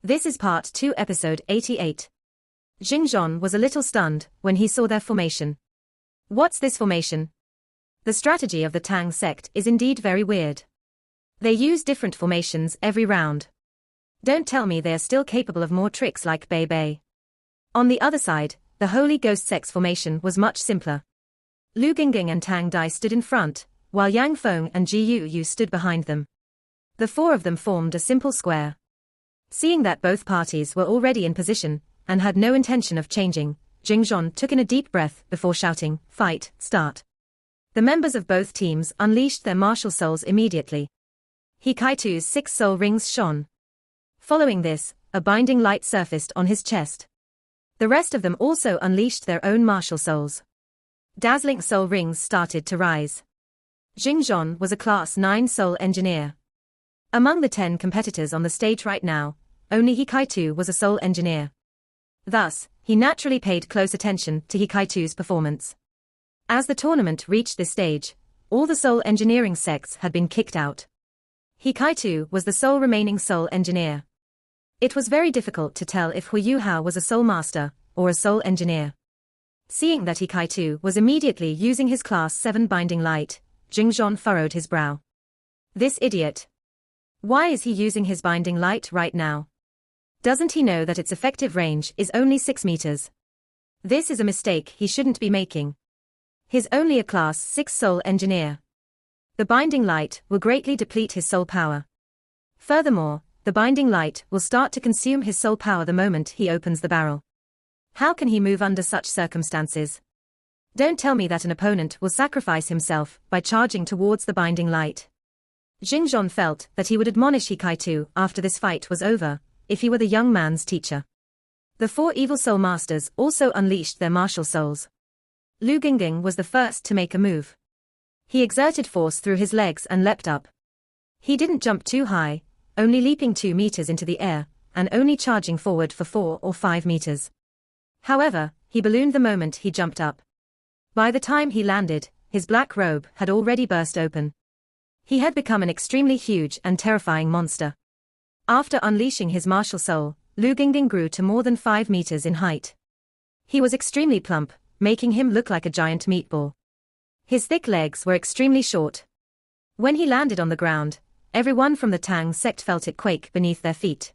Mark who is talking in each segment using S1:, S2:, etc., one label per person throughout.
S1: This is part 2, episode 88. Xingzhon was a little stunned when he saw their formation. What's this formation? The strategy of the Tang sect is indeed very weird. They use different formations every round. Don't tell me they are still capable of more tricks like Bei Bei. On the other side, the Holy Ghost sect's formation was much simpler. Lu Gingging and Tang Dai stood in front, while Yang Feng and Ji Yu stood behind them. The four of them formed a simple square. Seeing that both parties were already in position, and had no intention of changing, Xingzhon took in a deep breath before shouting, "Fight, start." The members of both teams unleashed their martial souls immediately. He Kaitu's 6 soul rings shone. Following this, a binding light surfaced on his chest. The rest of them also unleashed their own martial souls. Dazzling soul rings started to rise. Xingzhon was a Class 9 soul engineer. Among the 10 competitors on the stage right now, only Hikaitu was a soul engineer. Thus, he naturally paid close attention to Hikaitu's performance. As the tournament reached this stage, all the soul engineering sects had been kicked out. Hikaitu was the sole remaining soul engineer. It was very difficult to tell if Hu Yuhao was a soul master or a soul engineer. Seeing that Hikaitu was immediately using his Class 7 binding light, Xingzhon furrowed his brow. This idiot. Why is he using his binding light right now? Doesn't he know that its effective range is only 6 meters? This is a mistake he shouldn't be making. He's only a Class 6 soul engineer. The binding light will greatly deplete his soul power. Furthermore, the binding light will start to consume his soul power the moment he opens the barrel. How can he move under such circumstances? Don't tell me that an opponent will sacrifice himself by charging towards the binding light. Xingzhon felt that he would admonish Hikaitu after this fight was over, if he were the young man's teacher. The 4 evil soul masters also unleashed their martial souls. Lu Gingging was the first to make a move. He exerted force through his legs and leapt up. He didn't jump too high, only leaping 2 meters into the air, and only charging forward for 4 or 5 meters. However, he ballooned the moment he jumped up. By the time he landed, his black robe had already burst open. He had become an extremely huge and terrifying monster. After unleashing his martial soul, Lu Gingging grew to more than 5 meters in height. He was extremely plump, making him look like a giant meatball. His thick legs were extremely short. When he landed on the ground, everyone from the Tang sect felt it quake beneath their feet.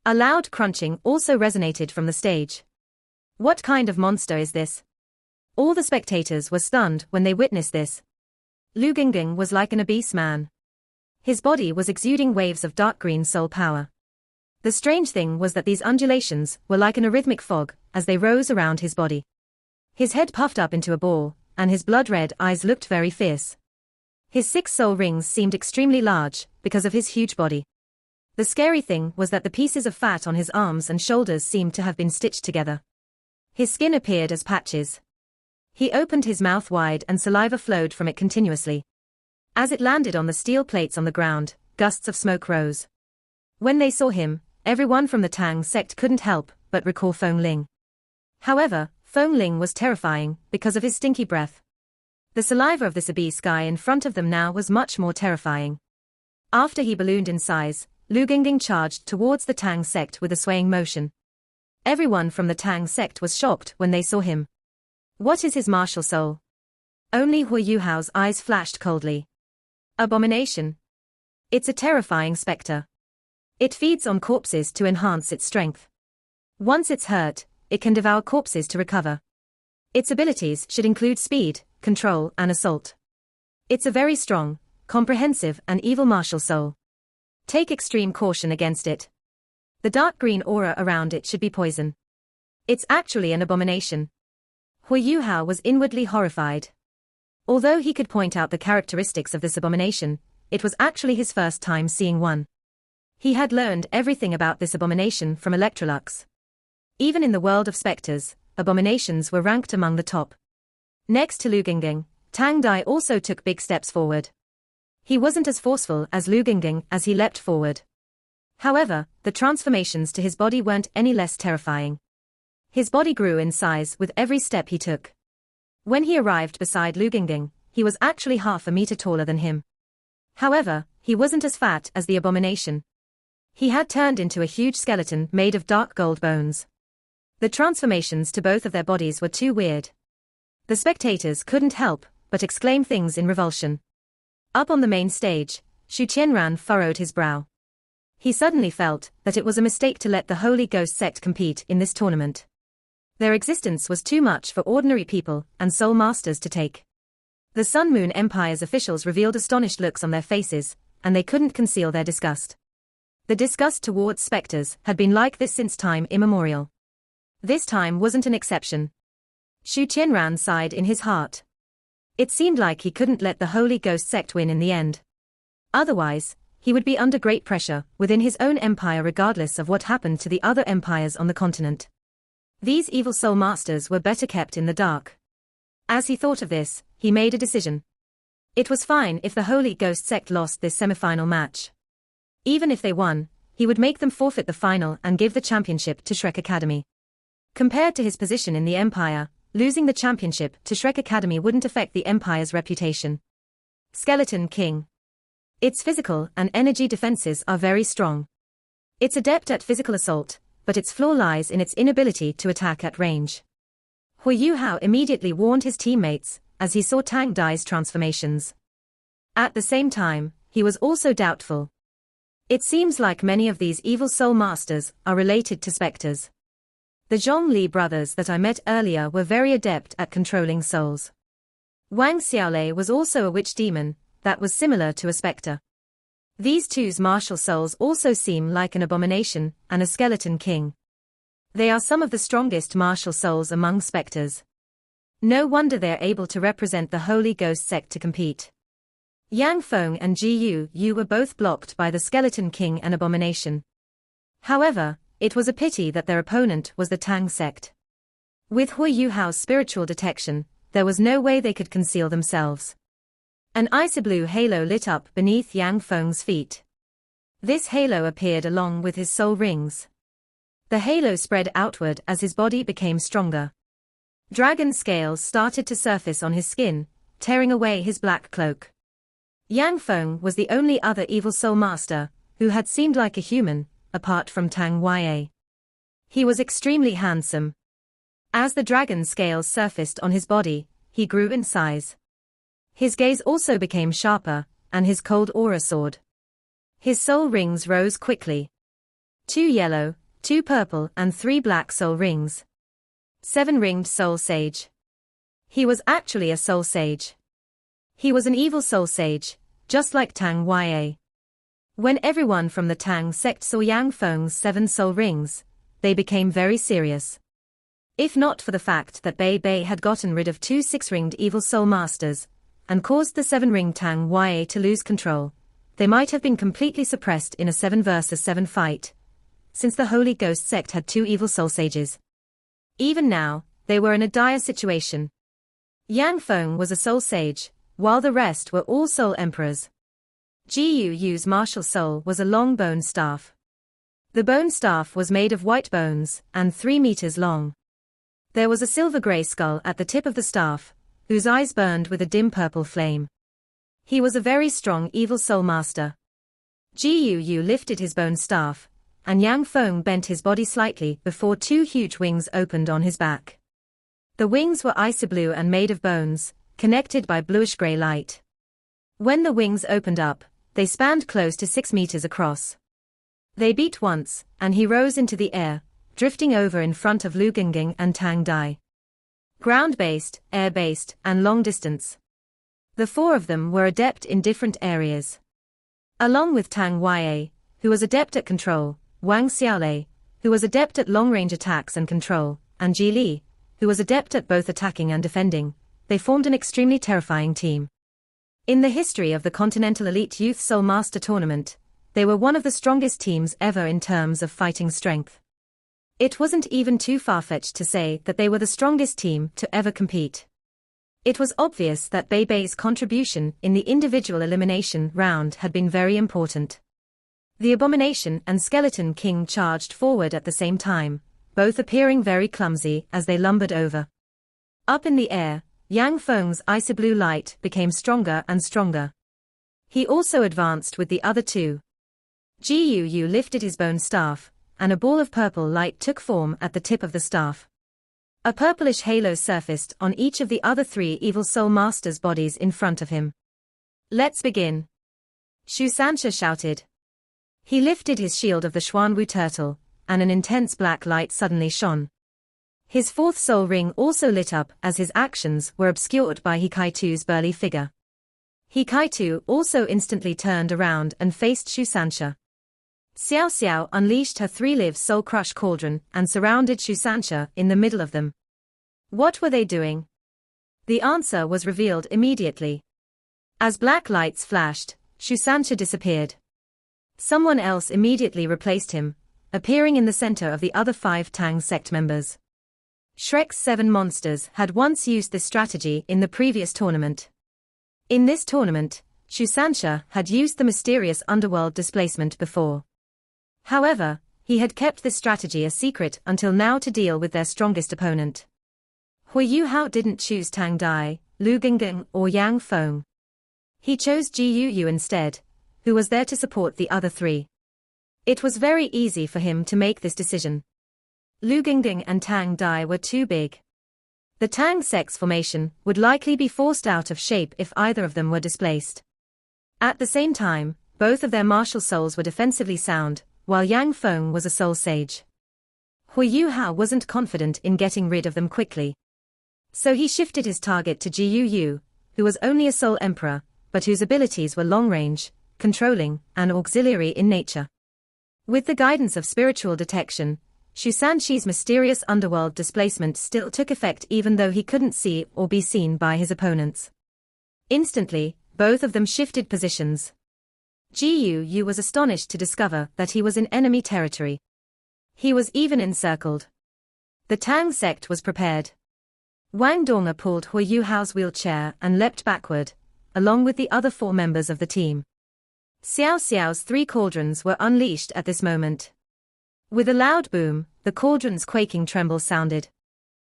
S1: A loud crunching also resonated from the stage. What kind of monster is this? All the spectators were stunned when they witnessed this. Lu Gingging was like an obese man. His body was exuding waves of dark green soul power. The strange thing was that these undulations were like an arrhythmic fog as they rose around his body. His head puffed up into a ball, and his blood-red eyes looked very fierce. His 6 soul rings seemed extremely large because of his huge body. The scary thing was that the pieces of fat on his arms and shoulders seemed to have been stitched together. His skin appeared as patches. He opened his mouth wide and saliva flowed from it continuously. As it landed on the steel plates on the ground, gusts of smoke rose. When they saw him, everyone from the Tang sect couldn't help but recall Feng Ling. However, Feng Ling was terrifying because of his stinky breath. The saliva of this obese guy in front of them now was much more terrifying. After he ballooned in size, Lu Gingging charged towards the Tang sect with a swaying motion. Everyone from the Tang sect was shocked when they saw him. What is his martial soul? Only Hu Yuhao's eyes flashed coldly. Abomination. It's a terrifying specter. It feeds on corpses to enhance its strength. Once it's hurt, it can devour corpses to recover. Its abilities should include speed, control, and assault. It's a very strong, comprehensive, and evil martial soul. Take extreme caution against it. The dark green aura around it should be poison. It's actually an abomination. Hu Yuhao was inwardly horrified. Although he could point out the characteristics of this abomination, it was actually his first time seeing one. He had learned everything about this abomination from Electrolux. Even in the world of specters, abominations were ranked among the top. Next to Lu Gingging, Tang Dai also took big steps forward. He wasn't as forceful as Lu Gingging as he leapt forward. However, the transformations to his body weren't any less terrifying. His body grew in size with every step he took. When he arrived beside Lu Gingging, he was actually half a meter taller than him. However, he wasn't as fat as the abomination. He had turned into a huge skeleton made of dark gold bones. The transformations to both of their bodies were too weird. The spectators couldn't help but exclaim things in revulsion. Up on the main stage, Xu Qianran furrowed his brow. He suddenly felt that it was a mistake to let the Holy Ghost sect compete in this tournament. Their existence was too much for ordinary people and soul masters to take. The Sun Moon Empire's officials revealed astonished looks on their faces, and they couldn't conceal their disgust. The disgust towards specters had been like this since time immemorial. This time wasn't an exception. Xu Qianran sighed in his heart. It seemed like he couldn't let the Holy Ghost sect win in the end. Otherwise, he would be under great pressure within his own empire regardless of what happened to the other empires on the continent. These evil soul masters were better kept in the dark. As he thought of this, he made a decision. It was fine if the Holy Ghost sect lost this semifinal match. Even if they won, he would make them forfeit the final and give the championship to Shrek Academy. Compared to his position in the empire, losing the championship to Shrek Academy wouldn't affect the empire's reputation. Skeleton King. Its physical and energy defenses are very strong. It's adept at physical assault, but its flaw lies in its inability to attack at range. Hu Yuhao immediately warned his teammates as he saw Tang Dai's transformations. At the same time, he was also doubtful. It seems like many of these evil soul masters are related to specters. The Zhongli brothers that I met earlier were very adept at controlling souls. Wang Xiaolei was also a witch demon that was similar to a specter. These two's martial souls also seem like an abomination and a skeleton king. They are some of the strongest martial souls among specters. No wonder they're able to represent the Holy Ghost sect to compete. Yang Feng and Ji Yu were both blocked by the skeleton king and abomination. However, it was a pity that their opponent was the Tang sect. With Hu Yuhao's spiritual detection, there was no way they could conceal themselves. An icy blue halo lit up beneath Yang Feng's feet. This halo appeared along with his soul rings. The halo spread outward as his body became stronger. Dragon scales started to surface on his skin, tearing away his black cloak. Yang Feng was the only other evil soul master who had seemed like a human, apart from Tang Ya. He was extremely handsome. As the dragon scales surfaced on his body, he grew in size. His gaze also became sharper, and his cold aura soared. His soul rings rose quickly. 2 yellow, 2 purple and 3 black soul rings. 7-ringed soul sage. He was actually a soul sage. He was an evil soul sage, just like Tang Ya. When everyone from the Tang sect saw Yang Feng's 7 soul rings, they became very serious. If not for the fact that Bei Bei had gotten rid of 2 6-ringed evil soul masters, and caused the 7-ringed Tang Ya to lose control, they might have been completely suppressed in a 7 versus 7 fight, since the Holy Ghost sect had 2 evil soul sages. Even now, they were in a dire situation. Yang Feng was a soul sage, while the rest were all soul emperors. Ji Yu's martial soul was a long bone staff. The bone staff was made of white bones and 3 meters long. There was a silver-gray skull at the tip of the staff, whose eyes burned with a dim purple flame. He was a very strong evil soul master. Ji Yu lifted his bone staff, and Yang Feng bent his body slightly before 2 huge wings opened on his back. The wings were icy blue and made of bones, connected by bluish-gray light. When the wings opened up, they spanned close to 6 meters across. They beat once, and he rose into the air, drifting over in front of Lu Gingging and Tang Dai. Ground-based, air-based, and long-distance. The 4 of them were adept in different areas. Along with Tang Ya, who was adept at control, Wang Xiaolei, who was adept at long-range attacks and control, and Ji Li, who was adept at both attacking and defending, they formed an extremely terrifying team. In the history of the Continental Elite Youth Soul Master Tournament, they were one of the strongest teams ever in terms of fighting strength. It wasn't even too far-fetched to say that they were the strongest team to ever compete. It was obvious that Bei Bei's contribution in the individual elimination round had been very important. The Abomination and Skeleton King charged forward at the same time, both appearing very clumsy as they lumbered over. Up in the air, Yang Feng's icy blue light became stronger and stronger. He also advanced with the other 2. Gu lifted his bone staff, and a ball of purple light took form at the tip of the staff. A purplish halo surfaced on each of the other 3 evil soul masters' bodies in front of him. "Let's begin," Shusansha shouted. He lifted his shield of the Xuanwu turtle, and an intense black light suddenly shone. His 4th soul ring also lit up as his actions were obscured by Hikaitu's burly figure. Hikaitu also instantly turned around and faced Shusansha. Xiao Xiao unleashed her 3-live soul crush cauldron and surrounded Shusansha in the middle of them. What were they doing? The answer was revealed immediately. As black lights flashed, Shusansha disappeared. Someone else immediately replaced him, appearing in the center of the other 5 Tang sect members. Shrek's 7 monsters had once used this strategy in the previous tournament. In this tournament, Shusansha had used the mysterious underworld displacement before. However, he had kept this strategy a secret until now to deal with their strongest opponent. Hui Yuhao didn't choose Tang Dai, Lu Gingging or Yang Feng. He chose Ji Yu instead, who was there to support the other 3. It was very easy for him to make this decision. Lu Gingging and Tang Dai were too big. The Tang sect's formation would likely be forced out of shape if either of them were displaced. At the same time, both of their martial souls were defensively sound, while Yang Feng was a soul sage. Hui Yuhao wasn't confident in getting rid of them quickly. So he shifted his target to Ji Yu, who was only a soul emperor, but whose abilities were long-range, controlling, and auxiliary in nature. With the guidance of spiritual detection, Shusanshi's mysterious underworld displacement still took effect even though he couldn't see or be seen by his opponents. Instantly, both of them shifted positions. Ji Yu was astonished to discover that he was in enemy territory. He was even encircled. The Tang sect was prepared. Wang Donga pulled Hui Yuhao's wheelchair and leapt backward, along with the other 4 members of the team. Xiao Xiao's 3 cauldrons were unleashed at this moment. With a loud boom, the cauldron's quaking tremble sounded.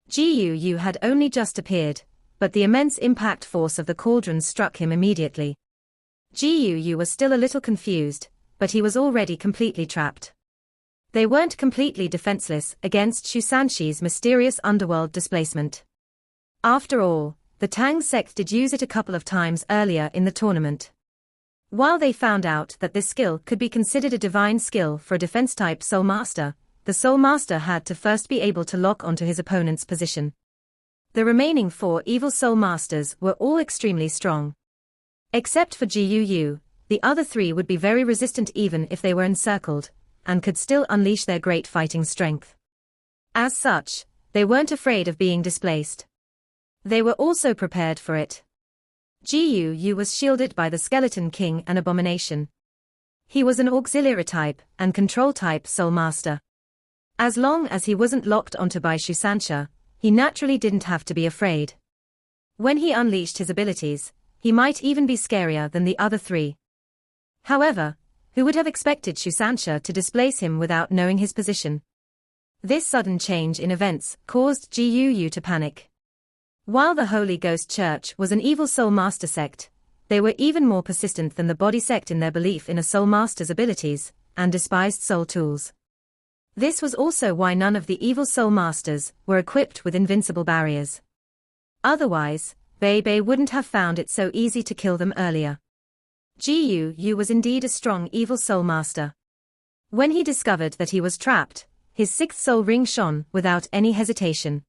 S1: Ji Yu had only just appeared, but the immense impact force of the cauldrons struck him immediately. Ji Yu was still a little confused, but he was already completely trapped. They weren't completely defenseless against Shusanshi's mysterious underworld displacement. After all, the Tang sect did use it a couple of times earlier in the tournament. While they found out that this skill could be considered a divine skill for a defense-type Soul Master, the Soul Master had to first be able to lock onto his opponent's position. The remaining 4 evil Soul Masters were all extremely strong. Except for Ji Yu, the other 3 would be very resistant even if they were encircled, and could still unleash their great fighting strength. As such, they weren't afraid of being displaced. They were also prepared for it. Ji Yu was shielded by the Skeleton King and Abomination. He was an auxiliary type and control type Soul Master. As long as he wasn't locked onto by Shusansha, he naturally didn't have to be afraid. When he unleashed his abilities, he might even be scarier than the other 3. However, who would have expected Shusansha to displace him without knowing his position? This sudden change in events caused Ji Yu to panic. While the Holy Ghost Church was an evil Soul Master sect, they were even more persistent than the Body sect in their belief in a Soul Master's abilities, and despised soul tools. This was also why none of the evil Soul Masters were equipped with invincible barriers. Otherwise, Bei wouldn't have found it so easy to kill them earlier. Ji Yu was indeed a strong evil Soul Master. When he discovered that he was trapped, his 6th soul ring shone without any hesitation.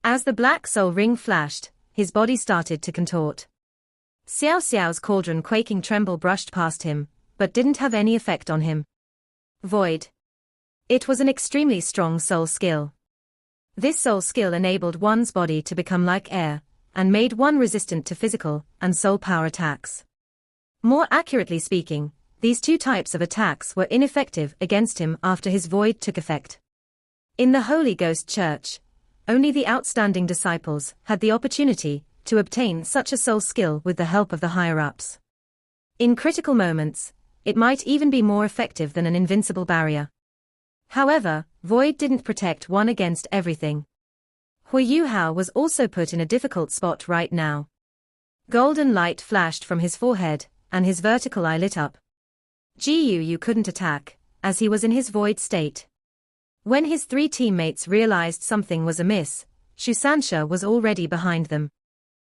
S1: As the black soul ring flashed, his body started to contort. Xiao Xiao's cauldron quaking tremble brushed past him, but didn't have any effect on him. Void. It was an extremely strong soul skill. This soul skill enabled one's body to become like air, and made one resistant to physical and soul power attacks. More accurately speaking, these 2 types of attacks were ineffective against him after his void took effect. In the Holy Ghost Church, only the outstanding disciples had the opportunity to obtain such a soul skill with the help of the higher-ups. In critical moments, it might even be more effective than an invincible barrier. However, void didn't protect one against everything. Hui Yuhao was also put in a difficult spot right now. Golden light flashed from his forehead, and his vertical eye lit up. Yu couldn't attack, as he was in his void state. When his three teammates realized something was amiss, Shusansha was already behind them.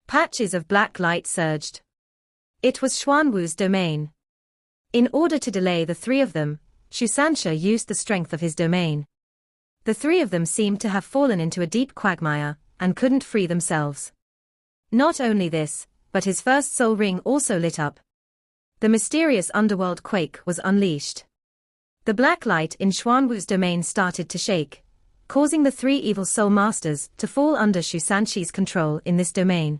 S1: Patches of black light surged. It was Xuanwu's domain. In order to delay the three of them, Shusansha used the strength of his domain. The three of them seemed to have fallen into a deep quagmire, and couldn't free themselves. Not only this, but his first soul ring also lit up. The mysterious underworld quake was unleashed. The black light in Xuanwu's domain started to shake, causing the three evil soul masters to fall under Shusanshi's control in this domain.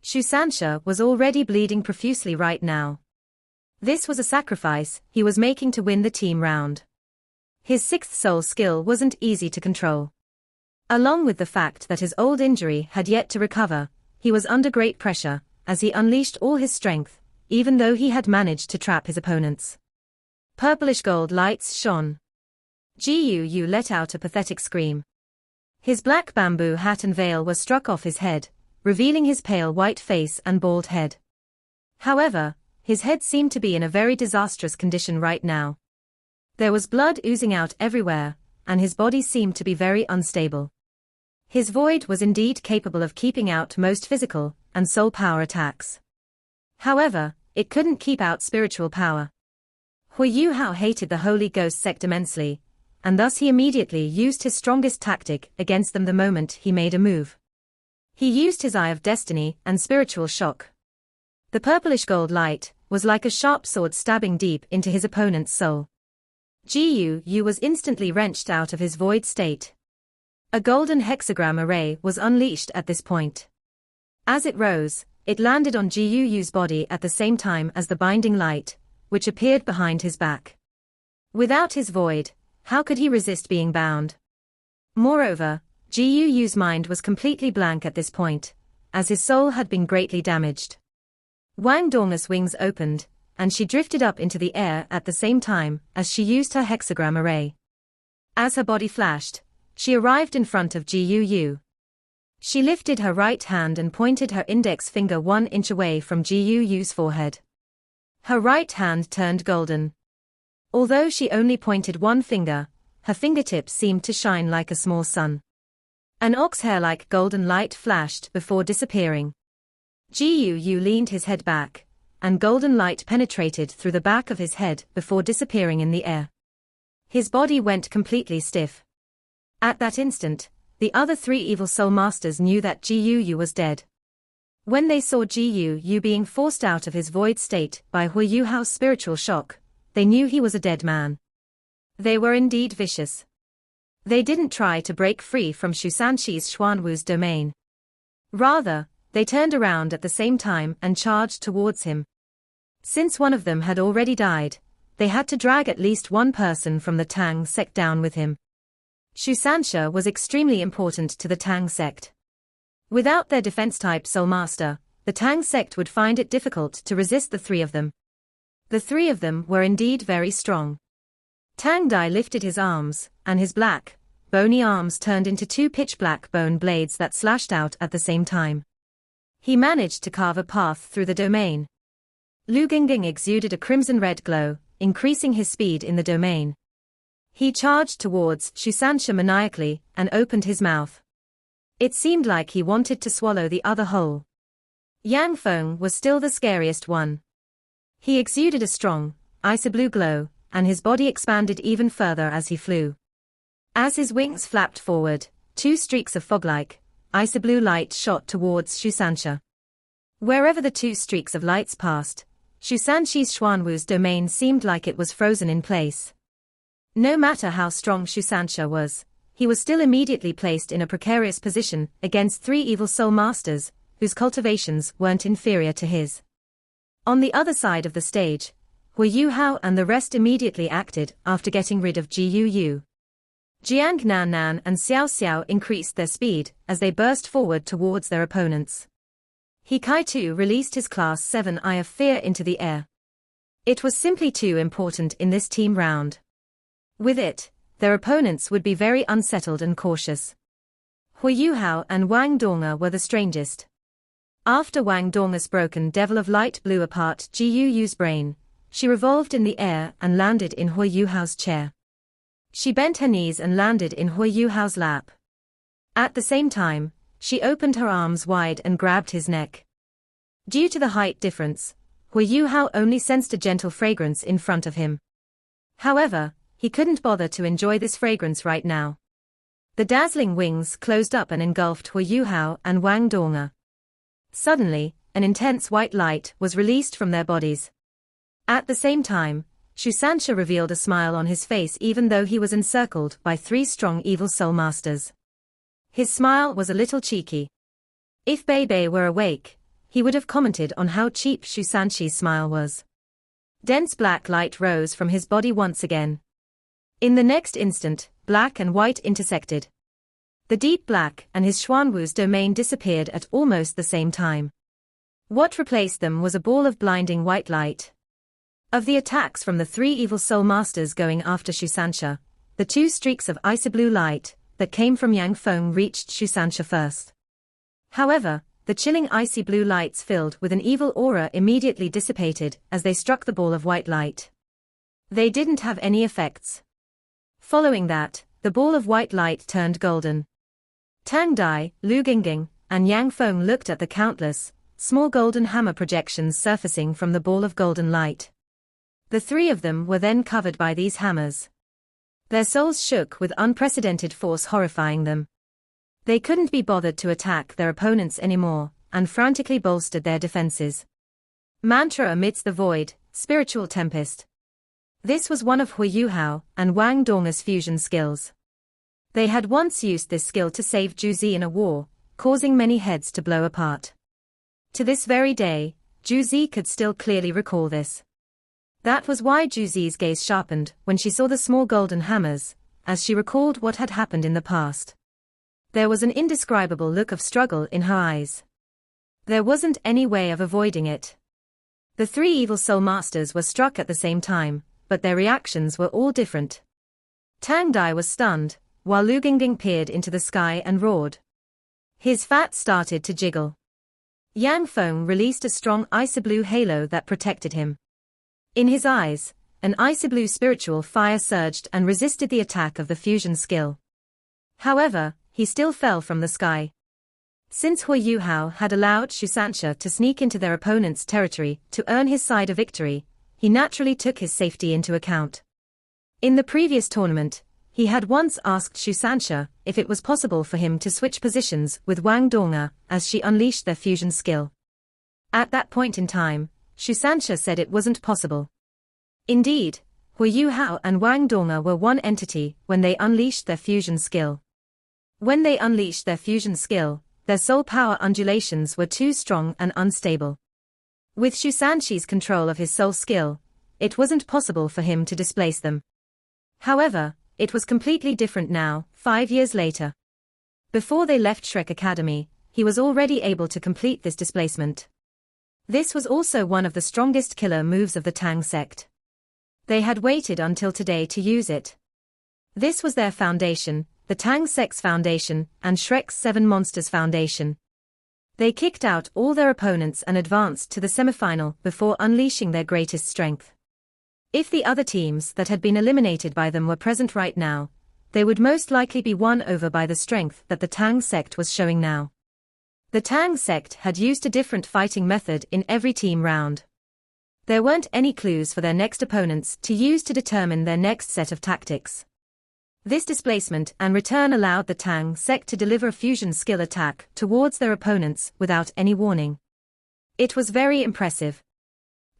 S1: Shusansha was already bleeding profusely right now. This was a sacrifice he was making to win the team round. His sixth soul skill wasn't easy to control. Along with the fact that his old injury had yet to recover, he was under great pressure, as he unleashed all his strength, even though he had managed to trap his opponents. Purplish gold lights shone. Yu let out a pathetic scream. His black bamboo hat and veil were struck off his head, revealing his pale white face and bald head. However, his head seemed to be in a very disastrous condition right now. There was blood oozing out everywhere, and his body seemed to be very unstable. His void was indeed capable of keeping out most physical and soul power attacks. However, it couldn't keep out spiritual power. Hui Yuhao hated the Holy Ghost sect immensely, and thus he immediately used his strongest tactic against them the moment he made a move. He used his Eye of Destiny and Spiritual Shock. The purplish gold light was like a sharp sword stabbing deep into his opponent's soul. Yu was instantly wrenched out of his void state. A golden hexagram array was unleashed at this point. As it rose, it landed on Yu's body at the same time as the binding light, which appeared behind his back. Without his void, how could he resist being bound? Moreover, Yu's mind was completely blank at this point, as his soul had been greatly damaged. Wang Dong's wings opened, and she drifted up into the air at the same time as she used her hexagram array. As her body flashed, she arrived in front of Yu. She lifted her right hand and pointed her index finger 1 inch away from Yu's forehead. Her right hand turned golden. Although she only pointed one finger, her fingertips seemed to shine like a small sun. An ox hair-like golden light flashed before disappearing. Yu leaned his head back, and golden light penetrated through the back of his head before disappearing in the air. His body went completely stiff. At that instant, the other three evil soul masters knew that Yu was dead. When they saw Yu being forced out of his void state by Hui Yuhao's spiritual shock, they knew he was a dead man. They were indeed vicious. They didn't try to break free from Shusanshi's Xuanwu's domain. Rather, they turned around at the same time and charged towards him. Since one of them had already died, they had to drag at least one person from the Tang sect down with him. Shusansha was extremely important to the Tang sect. Without their defense-type soul master, the Tang sect would find it difficult to resist the three of them. The three of them were indeed very strong. Tang Dai lifted his arms, and his black, bony arms turned into two pitch-black bone blades that slashed out at the same time. He managed to carve a path through the domain. Lu Gingging exuded a crimson-red glow, increasing his speed in the domain. He charged towards Shusansha maniacally and opened his mouth. It seemed like he wanted to swallow the other whole. Yang Feng was still the scariest one. He exuded a strong, icy blue glow, and his body expanded even further as he flew. As his wings flapped forward, two streaks of fog-like, icy blue light shot towards Shusansha. Wherever the two streaks of lights passed, Shusanshi's Xuanwu's domain seemed like it was frozen in place. No matter how strong Shusansha was, he was still immediately placed in a precarious position against three evil soul masters, whose cultivations weren't inferior to his. On the other side of the stage, Hui Yuhao and the rest immediately acted after getting rid of Yu. Jiang Nan and Xiao Xiao increased their speed as they burst forward towards their opponents. He Kai-Tu released his Class 7 Eye of Fear into the air. It was simply too important in this team round. With it, their opponents would be very unsettled and cautious. Hui Yuhao and Wang Dong were the strangest. After Wang Dong's broken Devil of Light blew apart Yu's brain, She revolved in the air and landed in Hui Yuhao's chair. She bent her knees and landed in Hui Yuhao's lap. At the same time, she opened her arms wide and grabbed his neck. Due to the height difference, Hui Yuhao only sensed a gentle fragrance in front of him. However, he couldn't bother to enjoy this fragrance right now. The dazzling wings closed up and engulfed Hui Yuhao and Wang Dong'er. Suddenly, an intense white light was released from their bodies. At the same time, Shu Sanxia revealed a smile on his face even though he was encircled by 3 strong evil soul masters. His smile was a little cheeky. If Bei Bei were awake, he would have commented on how cheap Shu Sanxi's smile was. Dense black light rose from his body once again. In the next instant, black and white intersected. The deep black and his Xuanwu's domain disappeared at almost the same time. What replaced them was a ball of blinding white light. Of the attacks from the 3 evil soul masters going after Shu Sanxia, the 2 streaks of icy blue light that came from Yang Feng reached Shu Sanxia first. However, the chilling icy blue lights filled with an evil aura immediately dissipated as they struck the ball of white light. They didn't have any effects. Following that, the ball of white light turned golden. Tang Dai, Lu Gingging, and Yang Feng looked at the countless, small golden hammer projections surfacing from the ball of golden light. The 3 of them were then covered by these hammers. Their souls shook with unprecedented force, horrifying them. They couldn't be bothered to attack their opponents anymore, and frantically bolstered their defenses. Mantra amidst the void, spiritual tempest. This was one of Hui Yuhao and Wang Dong'er's fusion skills. They had once used this skill to save Juzi in a war, causing many heads to blow apart. To this very day, Juzi could still clearly recall this. That was why Juzi's gaze sharpened when she saw the small golden hammers, as she recalled what had happened in the past. There was an indescribable look of struggle in her eyes. There wasn't any way of avoiding it. The 3 evil soul masters were struck at the same time, but their reactions were all different. Tang Dai was stunned, while Lu Gingging peered into the sky and roared. His fat started to jiggle. Yang Feng released a strong icy blue halo that protected him. In his eyes, an icy blue spiritual fire surged and resisted the attack of the fusion skill. However, he still fell from the sky. Since Hui Yuhao had allowed Shu Sanxia to sneak into their opponent's territory to earn his side a victory, he naturally took his safety into account. In the previous tournament, he had once asked Shu Sanxia if it was possible for him to switch positions with Wang Dong'er as she unleashed their fusion skill. At that point in time, Shu Sanxia said it wasn't possible. Indeed, Hui Yuhao and Wang Dong'er were one entity when they unleashed their fusion skill. When they unleashed their fusion skill, their soul power undulations were too strong and unstable. With Shu Sanxi's control of his soul skill, it wasn't possible for him to displace them. However, it was completely different now, 5 years later. Before they left Shrek Academy, he was already able to complete this displacement. This was also one of the strongest killer moves of the Tang sect. They had waited until today to use it. This was their foundation, the Tang sect's foundation, and Shrek's 7 Monsters foundation. They kicked out all their opponents and advanced to the semifinal before unleashing their greatest strength. If the other teams that had been eliminated by them were present right now, they would most likely be won over by the strength that the Tang sect was showing now. The Tang sect had used a different fighting method in every team round. There weren't any clues for their next opponents to use to determine their next set of tactics. This displacement and return allowed the Tang sect to deliver a fusion skill attack towards their opponents without any warning. It was very impressive.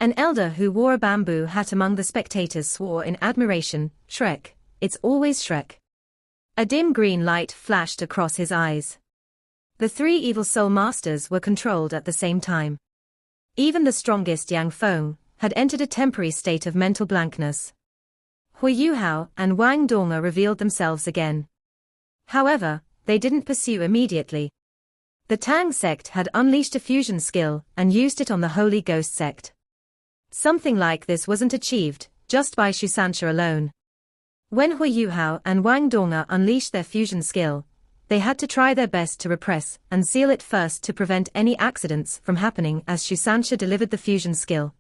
S1: An elder who wore a bamboo hat among the spectators swore in admiration, "Shrek, it's always Shrek." A dim green light flashed across his eyes. The 3 evil soul masters were controlled at the same time. Even the strongest Yang Feng had entered a temporary state of mental blankness. Hui Yuhao and Wang Dong'er revealed themselves again. However, they didn't pursue immediately. The Tang sect had unleashed a fusion skill and used it on the Holy Ghost sect. Something like this wasn't achieved just by Shu Sanxia alone. When Hui Yuhao and Wang Dong'er unleashed their fusion skill, they had to try their best to repress and seal it first to prevent any accidents from happening as Shu Sanxia delivered the fusion skill.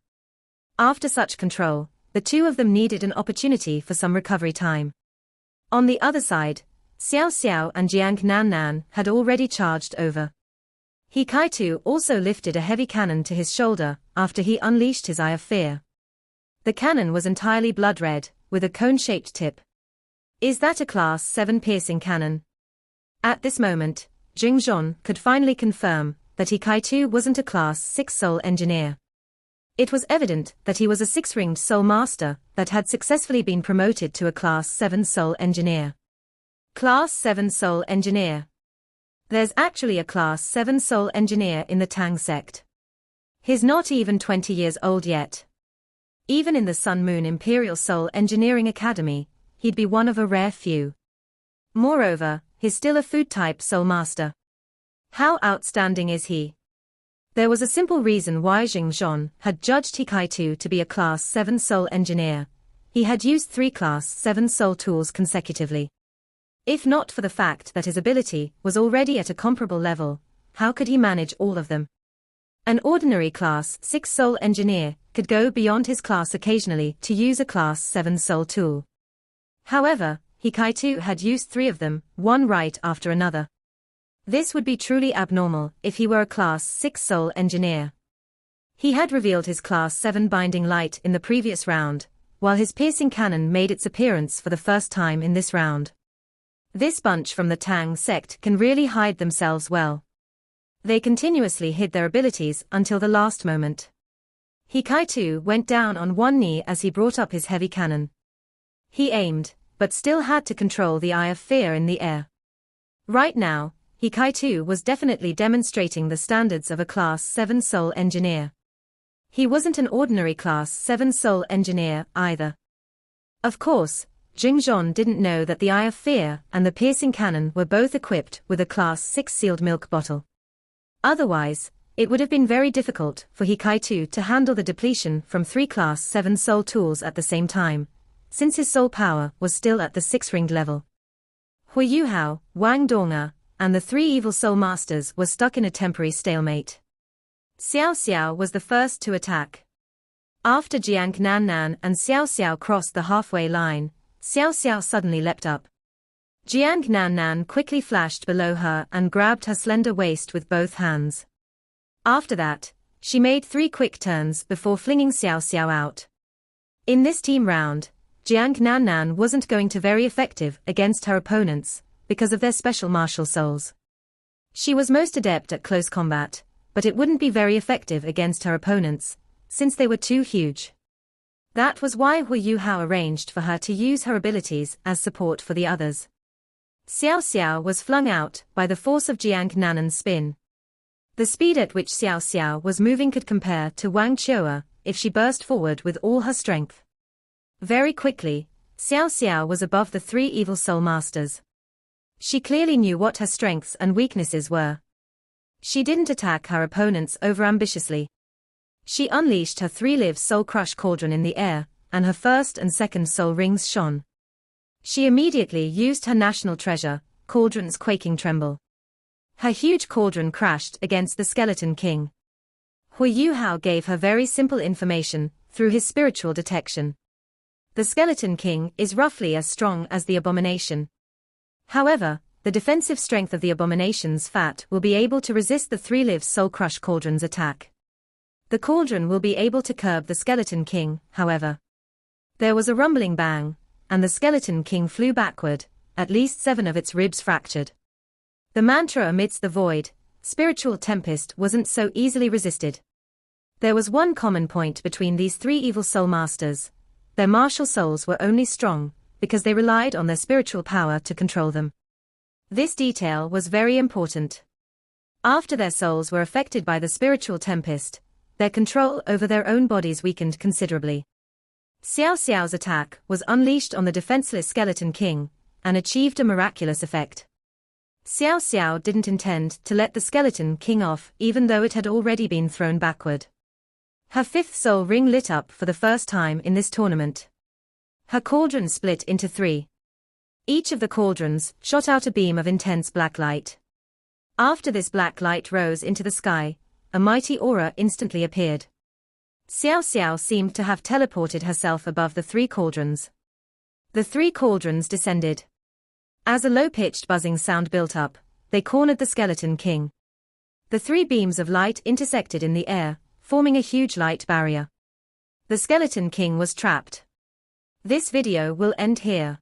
S1: After such control, the two of them needed an opportunity for some recovery time. On the other side, Xiao Xiao and Jiang Nan Nan had already charged over. He Kaitu also lifted a heavy cannon to his shoulder after he unleashed his Eye of Fear. The cannon was entirely blood red, with a cone-shaped tip. Is that a Class 7 piercing cannon? At this moment, Jingzhon could finally confirm that he Kaitu wasn't a Class 6 soul engineer. It was evident that he was a 6-ringed soul master that had successfully been promoted to a Class 7 soul engineer. Class 7 soul engineer. There's actually a Class 7 soul engineer in the Tang sect. He's not even 20 years old yet. Even in the Sun Moon Imperial Soul Engineering Academy, he'd be one of a rare few. Moreover, he's still a food-type soul master. How outstanding is he? There was a simple reason why Jingzhon had judged Hikaitu to be a Class 7 soul engineer. He had used 3 Class 7 soul tools consecutively. If not for the fact that his ability was already at a comparable level, how could he manage all of them? An ordinary Class 6 soul engineer could go beyond his class occasionally to use a Class 7 soul tool. However, Hikaitu had used 3 of them, one right after another. This would be truly abnormal if he were a Class 6 soul engineer. He had revealed his Class 7 binding light in the previous round, while his piercing cannon made its appearance for the first time in this round. This bunch from the Tang sect can really hide themselves well. They continuously hid their abilities until the last moment. Hikaitu went down on one knee as he brought up his heavy cannon. He aimed, but still had to control the Eye of Fear in the air. Right now, Hikaitu was definitely demonstrating the standards of a Class 7 soul engineer. He wasn't an ordinary Class 7 soul engineer either. Of course, Jingzhon didn't know that the Eye of Fear and the piercing cannon were both equipped with a Class 6 sealed milk bottle. Otherwise, it would have been very difficult for Hikaitu to handle the depletion from 3 Class 7 soul tools at the same time, since his soul power was still at the 6-ringed level. Hui Yuhao, Wang Donga, and the 3 evil soul masters were stuck in a temporary stalemate. Xiao Xiao was the first to attack. After Jiang Nan Nan and Xiao Xiao crossed the halfway line, Xiao Xiao suddenly leapt up. Jiang Nan Nan quickly flashed below her and grabbed her slender waist with both hands. After that, she made 3 quick turns before flinging Xiao Xiao out. In this team round, Jiang Nan Nan wasn't going to be very effective against her opponents, because of their special martial souls. She was most adept at close combat, but it wouldn't be very effective against her opponents, since they were too huge. That was why Hui Yuhao arranged for her to use her abilities as support for the others. Xiao Xiao was flung out by the force of Jiang Nanan's spin. The speed at which Xiao Xiao was moving could compare to Wang Qiu'er if she burst forward with all her strength. Very quickly, Xiao Xiao was above the 3 evil soul masters. She clearly knew what her strengths and weaknesses were. She didn't attack her opponents overambitiously. She unleashed her 3-live soul crush cauldron in the air, and her first and second soul rings shone. She immediately used her national treasure, Cauldron's Quaking Tremble. Her huge cauldron crashed against the Skeleton King. Hui Yuhao gave her very simple information through his spiritual detection. The Skeleton King is roughly as strong as the Abomination. However, the defensive strength of the Abomination's fat will be able to resist the 3-live Soul Crush Cauldron's attack. The cauldron will be able to curb the Skeleton King, however. There was a rumbling bang, and the Skeleton King flew backward, at least 7 of its ribs fractured. The mantra amidst the void, spiritual tempest, wasn't so easily resisted. There was one common point between these 3 evil soul masters. Their martial souls were only strong because they relied on their spiritual power to control them. This detail was very important. After their souls were affected by the spiritual tempest, their control over their own bodies weakened considerably. Xiao Xiao's attack was unleashed on the defenseless Skeleton King, and achieved a miraculous effect. Xiao Xiao didn't intend to let the Skeleton King off even though it had already been thrown backward. Her 5th soul ring lit up for the first time in this tournament. Her cauldron split into 3. Each of the cauldrons shot out a beam of intense black light. After this black light rose into the sky, a mighty aura instantly appeared. Xiao Xiao seemed to have teleported herself above the 3 cauldrons. The 3 cauldrons descended. As a low-pitched buzzing sound built up, they cornered the Skeleton King. The 3 beams of light intersected in the air, forming a huge light barrier. The Skeleton King was trapped. This video will end here.